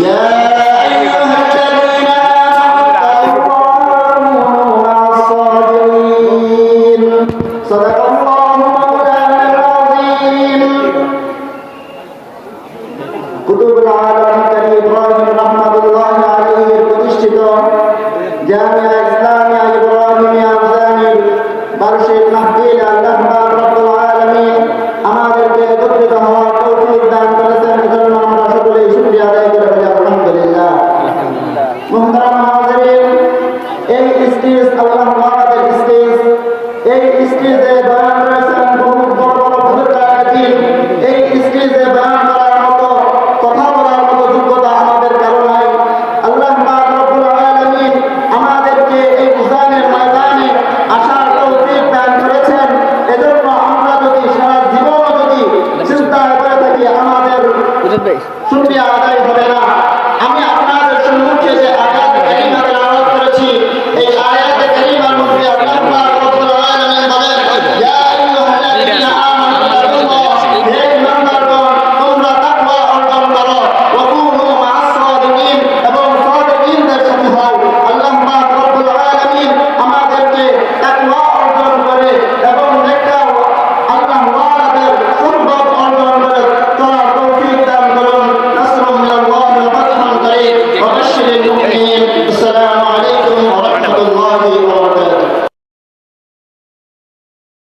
يا أيها الذين آمنوا كونوا مع الصادقين صدق الله مولانا العظيم কুতুবুল আলম কারি ইব্রাহিম রহমাতুল্লাহ আলাইহি প্রতিষ্ঠিত জামিয়া ইসলামিয়া ইব্রাহিমিয়া আফজানির বার্ষিক মাহফিল আল্লাহ রাব্বুল আলামিন আমাদেরকে একত্রিত হওয়ার তৌফিক দান করেছেন। এজন্য আমরা সকলেই শুকরিয়া আদায় করে বলি আলহামদুলিল্লাহ। মুহতারাম হাজিরিন, এই স্টেজ আল্লাহ তাআলার স্টেজ, এই স্টেজে বয়ান করেছেন বহুত বড় বড় বুজুর্গানে। এই স্টেজে বয়ান করার মতো, কথা বলার মতো যোগ্যতা আমাদের কারো নাই। আল্লাহ রাব্বুল আলামিন আমাদেরকে এই উজানের ময়দানে আসার তৌফিক দান করেছেন। এজন্য আমরা যদি সারা জীবন যদি চিন্তা করে থাকি আমাদের শুকরিয়া আদায় হবে না।